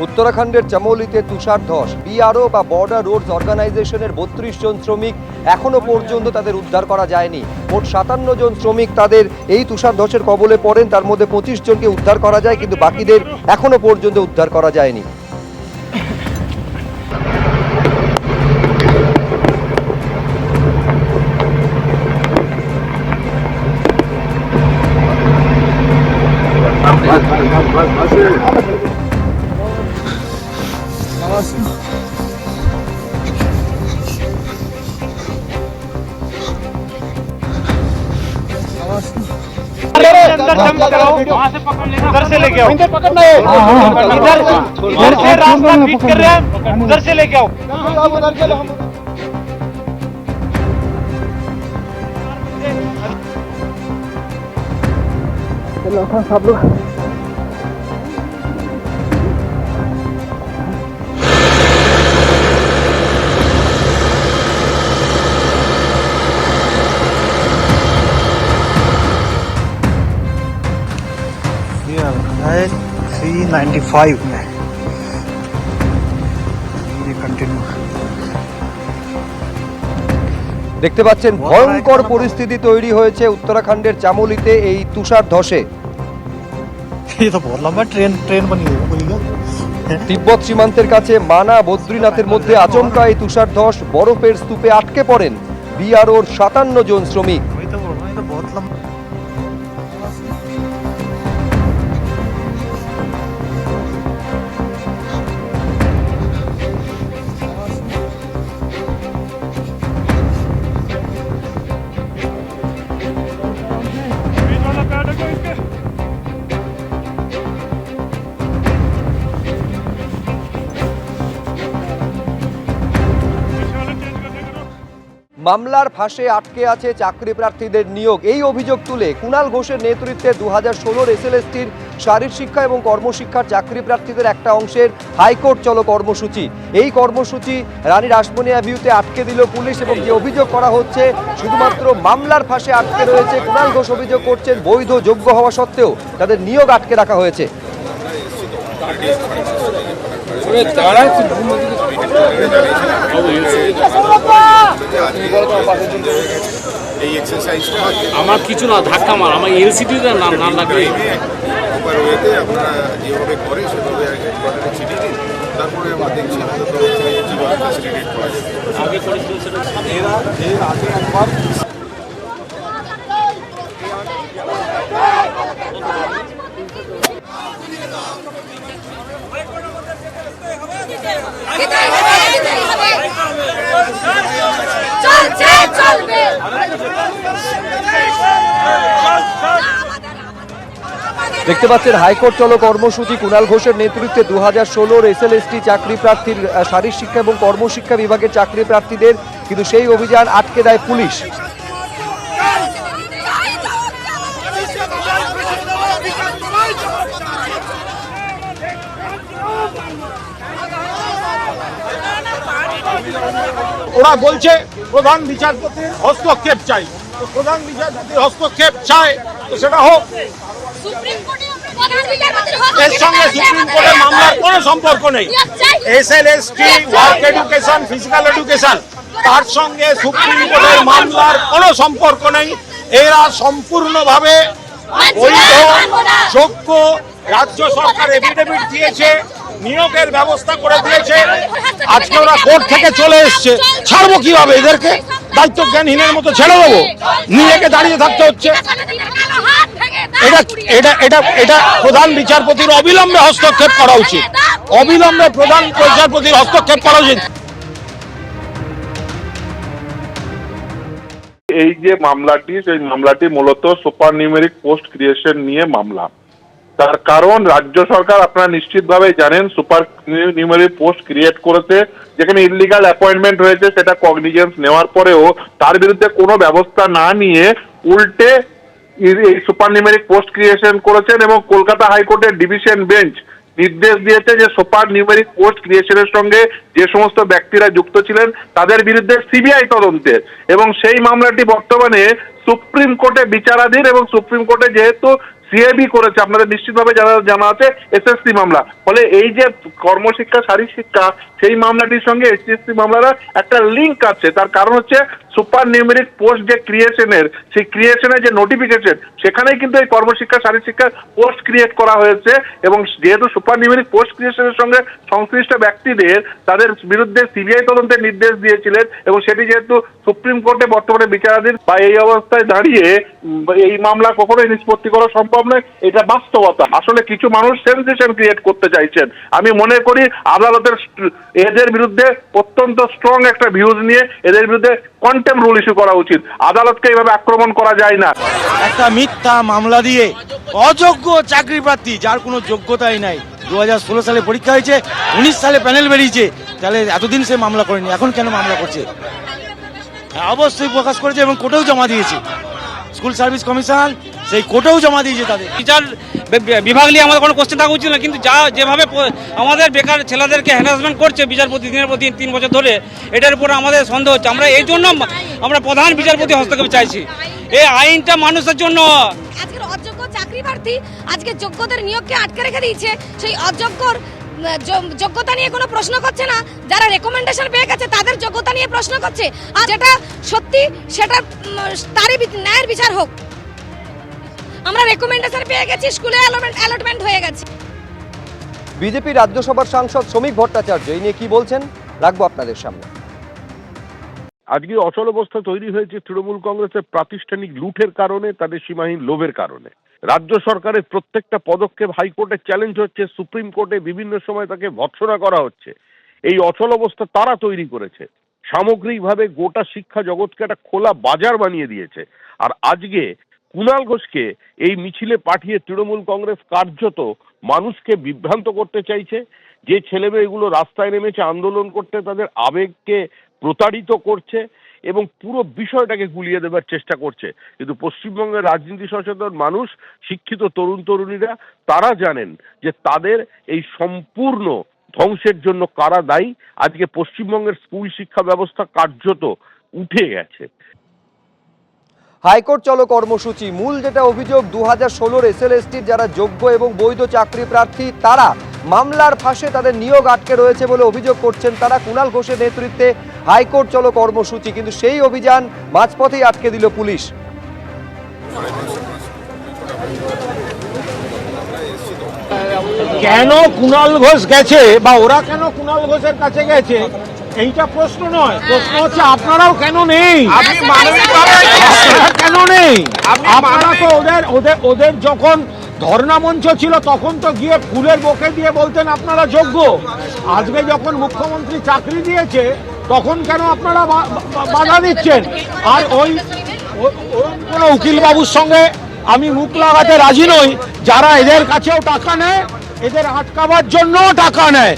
উত্তরাখণ্ডের চামোলিতে তুষার ধস। বিআরও বা বর্ডার রোডস অর্গানাইজেশনের ৩২ জন শ্রমিক এখনো পর্যন্ত তাদের উদ্ধার করা যায়নি। মোট ৫৭ জন শ্রমিক তাদের এই তুষার ধসের কবলে পড়েন, তার মধ্যে ২৫ জনকে উদ্ধার করা যায়, কিন্তু বাকিদের এখনো পর্যন্ত উদ্ধার করা যায়নি। उधर से लेके आओ, इधर से रास्ता बीट कर रहे हैं, उधर से लेके आओ। सब लोग है 395 में ये कंटिन्यू। দেখতে পাচ্ছেন ভয়ঙ্কর পরিস্থিতি তৈরি হয়েছে উত্তরাখণ্ডের চামোলিতে এই তুষার ধসে। ये तो बहुत लंबा ट्रेन बनी है कोई का। তিব্বত সীমান্তের কাছে মানা বদ্রীনাথের মধ্যে আচমকা এই তুষার ধস, বরফের স্তূপে আটকে পড়েন বিআরওর ৫৭ জন শ্রমিক। वही तो बोल रहा हूँ, ये तो बहुत लंबा। মামলার ফাঁসে আটকে আছে চাকরি প্রার্থীদের নিয়োগ, এই অভিযোগ তুলে কুণাল ঘোষের নেতৃত্বে 2016 এসএলএসটির শারীর শিক্ষা এবং কর্মশিক্ষার চাকরি প্রার্থীদের একটা অংশের হাইকোর্ট চলো কর্মসূচি। এই কর্মসূচি রানী রাসমণি অ্যাভিউতে আটকে দিল পুলিশ, এবং যে অভিযোগ করা হচ্ছে শুধুমাত্র মামলার ফাঁসে আটকে রয়েছে। কুণাল ঘোষ অভিযোগ করছেন বৈধ যোগ্য হওয়া সত্ত্বেও তাদের নিয়োগ আটকে রাখা হয়েছে। আমার কিছু না, ধাক্কা মার, আমার এলসিডি না না লাগবে। আপনারা যেভাবে করে সেভাবে ছিটিয়ে দিন, তারপরে আমরা দেখছি আগে করেছিল সেটা এর আগে একবার দেখতে পাচ্ছেন হাইকোর্ট চলো কর্মসূচি। কুণাল ঘোষের নেতৃত্বে 2016 এসএলএসটি চাকরি প্রার্থীর শারীর শিক্ষা এবং কর্মশিক্ষা বিভাগের চাকরি প্রার্থীদের, কিন্তু সেই অভিযান আটকে দেয় পুলিশ। ওরা বলছে প্রধান বিচারপতির হস্তক্ষেপ চাই, তো প্রধান বিচারপতির হস্তক্ষেপ চায় তো সেটা হোক। এর সঙ্গে সুপ্রিম কোর্টের মামলার কোনো সম্পর্ক নেই। SLST work education, physical education, তার সঙ্গে সুপ্রিম কোর্টের মামলার কোনো সম্পর্ক নেই। এরা সম্পূর্ণভাবে বৈধ যোগ্য, রাজ্য সরকার এফিডেভিট দিয়েছে, নিয়োগের ব্যবস্থা করে দিয়েছে। আজকে ওরা কোর্ট থেকে চলে এসছে, ছাড়বো কিভাবে এদেরকে? দায়িত্ব জ্ঞানহীনের মতো ছেড়ে দেবো? নিজেকে দাঁড়িয়ে থাকতে হচ্ছে। এটা প্রধান বিচারপতির অবিলম্বে হস্তক্ষেপ করা উচিত, অবিলম্বে প্রধান বিচারপতির হস্তক্ষেপ করা উচিত। এই যে মামলাটি, সেই মামলাটি মূলত সুপার নিউমেরিক পোস্ট ক্রিয়েশন নিয়ে মামলা। তার কারণ রাজ্য সরকার, আপনারা নিশ্চিতভাবে জানেন, সুপার নিউমেরিক পোস্ট ক্রিয়েট করেছে, যেখানে ইললিগাল অ্যাপয়েন্টমেন্ট হয়েছে সেটা কগনিজেন্স নেওয়ার পরেও তার বিরুদ্ধে কোনো ব্যবস্থা না নিয়ে উল্টে এই সুপার নিউমেরিক পোস্ট ক্রিয়েশন করেছেন। এবং কলকাতা হাইকোর্টের ডিভিশন বেঞ্চ নির্দেশ দিয়েছে যে সুপার নিউমেরিক পোস্ট ক্রিয়েশনের সঙ্গে যে সমস্ত ব্যক্তিরা যুক্ত ছিলেন তাদের বিরুদ্ধে সিবিআই তদন্তের, এবং সেই মামলাটি বর্তমানে সুপ্রিম কোর্টে বিচারাধীন। এবং সুপ্রিম কোর্টে যেহেতু সিএবি করেছে, আপনাদের নিশ্চিতভাবে জানা আছে এসএসসি মামলা। ফলে এই যে কর্মশিক্ষা শারীরিক শিক্ষা সেই মামলাটির সঙ্গে এসএসসি মামলার একটা লিঙ্ক আছে। তার কারণ হচ্ছে সুপার নিউমেরিক পোস্ট যে ক্রিয়েশনের, সেই ক্রিয়েশনের যে নোটিফিকেশন, সেখানেই কিন্তু এই কর্মশিক্ষা শারীরিক শিক্ষার পোস্ট ক্রিয়েট করা হয়েছে। এবং যেহেতু সুপার নিউমেরিক পোস্ট ক্রিয়েশনের সঙ্গে সংশ্লিষ্ট ব্যক্তিদের তাদের বিরুদ্ধে সিবিআই তদন্তের নির্দেশ দিয়েছিলেন, এবং সেটি যেহেতু সুপ্রিম কোর্টে বর্তমানে বিচারাধীন, বা এই অবস্থায় দাঁড়িয়ে এই মামলা কখনোই নিষ্পত্তি করা সম্ভব নয়। এটা বাস্তবতা। আসলে কিছু মানুষ সেন্সেশন ক্রিয়েট করতে চাইছেন। আমি মনে করি আদালতের এদের বিরুদ্ধে অত্যন্ত স্ট্রং একটা ভিউজ নিয়ে এদের বিরুদ্ধে কন্টেম্প রুল ইস্যু করা উচিত। আদালতকে এইভাবে আক্রমণ করা যায় না। একটা মিথ্যা মামলা দিয়ে অযোগ্য চাকরি প্রার্থী, যার কোনো যোগ্যতাই নাই, 2016 সালে পরীক্ষা হয়েছে, 19 সালে প্যানেল বেরিয়েছে, তাহলে এতদিন সে মামলা করেনি, এখন কেন মামলা করছে? অবশ্যই প্রকাশ করেছে এবং কোর্টেও জমা দিয়েছে। স্কুল সার্ভিস কমিশন সেই কোর্টেও জমা দিয়েছে। তাদের বিচার বিভাগ নিয়ে আমাদের কোনো কোশ্চেন থাকা উচিত না, কিন্তু যেভাবে আমাদের বেকার ছেলেদেরকে হ্যারাসমেন্ট করছে বিচারপতি দিনের পর দিন 3 বছর ধরে, এটার উপর আমাদের সন্দেহ হচ্ছে। আমরা এই জন্য আমরা প্রধান বিচারপতি হস্তক্ষেপ চাইছি। এই আইনটা মানুষের জন্য। আজকের অযোগ্য চাকরি প্রার্থী আজকে যোগ্যদের নিয়োগকে আটকে রেখে দিয়েছে। সেই অযোগ্যর যোগ্যতা নিয়ে কোনো প্রশ্ন করছে না, যারা রেকমেন্ডেশন পেয়ে গেছে তাদের যোগ্যতা নিয়ে প্রশ্ন করছে। আর যেটা সত্যি সেটা তারই ন্যায়ের বিচার হোক। আমরা রেকমেন্ডেশন পেয়ে গেছি, স্কুলে অ্যালটমেন্ট হয়ে গেছে। বিজেপি রাজ্যসভার সাংসদ শ্রমিক ভট্টাচার্য এই নিয়ে কি বলছেন রাখবো আপনাদের সামনে। আজকে অচল অবস্থা তৈরি হয়েছে তৃণমূল কংগ্রেসের প্রাতিষ্ঠানিক লুঠের কারণে, তাদের সীমাহীন লোভের কারণে। রাজ্য সরকারের প্রত্যেকটা পদক্ষেপ হাইকোর্টে চ্যালেঞ্জ হচ্ছে, সুপ্রিম কোর্টে বিভিন্ন সময় তাকে ভৎসনা করা হচ্ছে। এই অচল অবস্থা তারা তৈরি করেছে। সামগ্রিকভাবে গোটা শিক্ষা জগৎকে একটা খোলা বাজার বানিয়ে দিয়েছে। আর আজকে কুণাল ঘোষকে এই মিছিলে পাঠিয়ে তৃণমূল কংগ্রেস কার্যত মানুষকে বিভ্রান্ত করতে চাইছে। যে ছেলেমেয়েগুলো রাস্তায় নেমেছে আন্দোলন করতে, তাদের আবেগকে প্রতারিত করছে এবং পুরো বিষয়টাকে গুলিয়ে দেবার চেষ্টা করছে। কিন্তু পশ্চিমবঙ্গের রাজনীতি সচেতন মানুষ, শিক্ষিত তরুণ তরুণীরা, তারা জানেন যে তাদের এই সম্পূর্ণ ধ্বংসের জন্য কারা দায়ী। আজকে পশ্চিমবঙ্গের স্কুল শিক্ষা ব্যবস্থা কার্যত উঠে গেছে। হাইকোর্ট চলো কর্মসূচি মূল যেটা অভিযোগ, 2016 এসএলএসটির যারা যোগ্য এবং বৈধ চাকরি প্রার্থী তারা মামলার ফাঁসে তাদের নিয়োগ আটকে রয়েছে বলে অভিযোগ করছেন তারা। কুণাল ঘোষের নেতৃত্বে হাইকোর্ট চলো কর্মসূচি, কিন্তু সেই অভিযান মাঝপথেই আটকে দিল পুলিশ। কেন কুণাল ঘোষ গেছে বা ওরা কেন কুণাল ঘোষের কাছে গেছে এইটা প্রশ্ন নয়। প্রশ্ন হচ্ছে আপনারাও কেন নেই, কেন নেই? আপনারা তো ওদের যখন ধর্ণা মঞ্চ ছিল তখন তো গিয়ে ফুলের বোকে দিয়ে বলতেন আপনারা যোগ্য। আজকে যখন মুখ্যমন্ত্রী চাকরি দিয়েছে তখন কেন আপনারা বাধা দিচ্ছেন? আর ওই কোনো উকিল বাবুর সঙ্গে আমি মুখ লাগাতে রাজি নই, যারা এদের কাছেও টাকা নেয়, এদের আটকাবার জন্য টাকা নেয়।